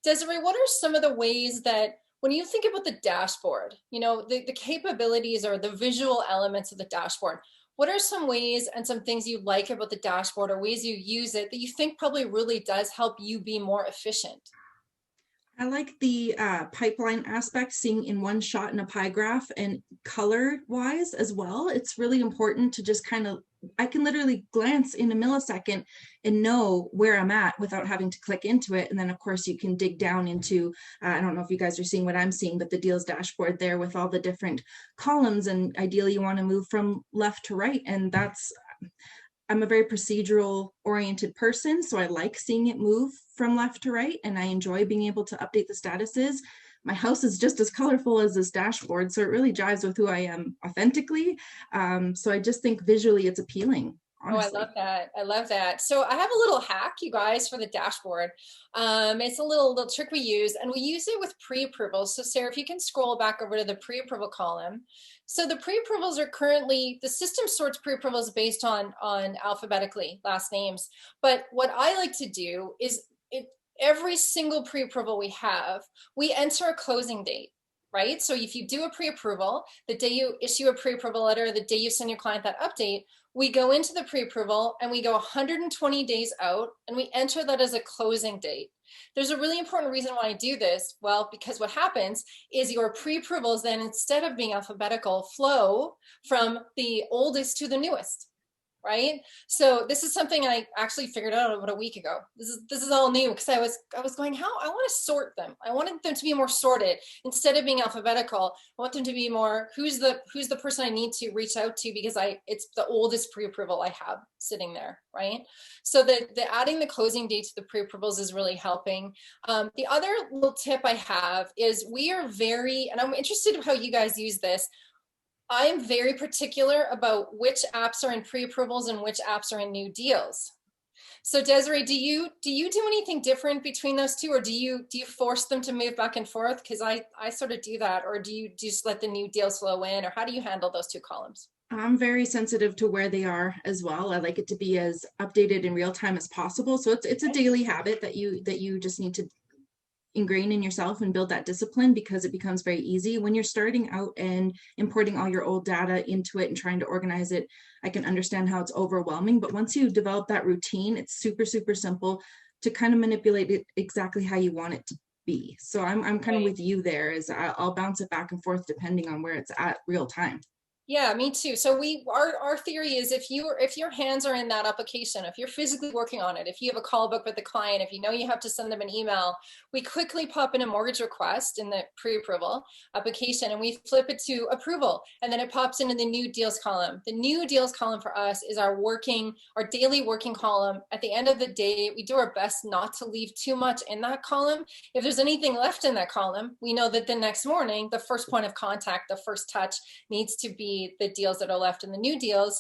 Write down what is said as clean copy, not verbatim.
Desiree, what are some of the ways that when you think about the dashboard, the capabilities or the visual elements of the dashboard, what are some ways and some things you like about the dashboard or ways you use it that you think probably really does help you be more efficient? I like the pipeline aspect, seeing in one shot in a pie graph and color wise as well. It's really important to just kind of, I can literally glance in a millisecond and know where I'm at without having to click into it. And then, of course, you can dig down into, I don't know if you guys are seeing what I'm seeing, but the deals dashboard there with all the different columns. And ideally, you want to move from left to right. And I'm a very procedural oriented person, so I like seeing it move from left to right, and I enjoy being able to update the statuses. My house is just as colorful as this dashboard, so it really jives with who I am authentically. So I just think visually it's appealing, Oh, I love honestly. that. I love that. So I have a little hack, you guys, for the dashboard. It's a little trick we use, and we use it with pre-approvals. So Sarah, if you can scroll back over to the pre-approval column. So the pre-approvals are currently, the system sorts pre-approvals based on alphabetically last names. But what I like to do is every single pre-approval we have, we enter a closing date. Right. So if you do a pre-approval, the day you issue a pre-approval letter, the day you send your client that update, we go into the pre-approval and we go 120 days out and we enter that as a closing date. There's a really important reason why I do this. Well, because what happens is your pre-approvals then, instead of being alphabetical, flow from the oldest to the newest. Right. So this is something I actually figured out about a week ago. This is all new because I was going, how I want to sort them. I wanted them to be more sorted instead of being alphabetical. I want them to be more who's the person I need to reach out to because it's the oldest pre-approval I have sitting there, right? So the adding the closing date to the pre-approvals is really helping. The other little tip I have is we are very, and I'm interested in how you guys use this. I am very particular about which apps are in pre-approvals and which apps are in new deals. So Desiree, do you do anything different between those two, or do you force them to move back and forth? Because I sort of do that, or do you just let the new deals flow in, or how do you handle those two columns? I'm very sensitive to where they are as well. I like it to be as updated in real time as possible. So it's a Okay. daily habit that you just need to ingrain in yourself and build that discipline, because it becomes very easy when you're starting out and importing all your old data into it and trying to organize it. I can understand how it's overwhelming, but once you develop that routine, it's super, super simple to kind of manipulate it exactly how you want it to be. So I'm kind of Right. with you there, is I'll bounce it back and forth depending on where it's at real time. Yeah, me too. So our theory is if your hands are in that application, if you're physically working on it, if you have a call book with the client, if you know you have to send them an email, we quickly pop in a mortgage request in the pre-approval application and we flip it to approval, and then it pops into the new deals column. The new deals column for us is our daily working column. At the end of the day, we do our best not to leave too much in that column. If there's anything left in that column, we know that the next morning, the first point of contact, the first touch needs to be the deals that are left in the new deals.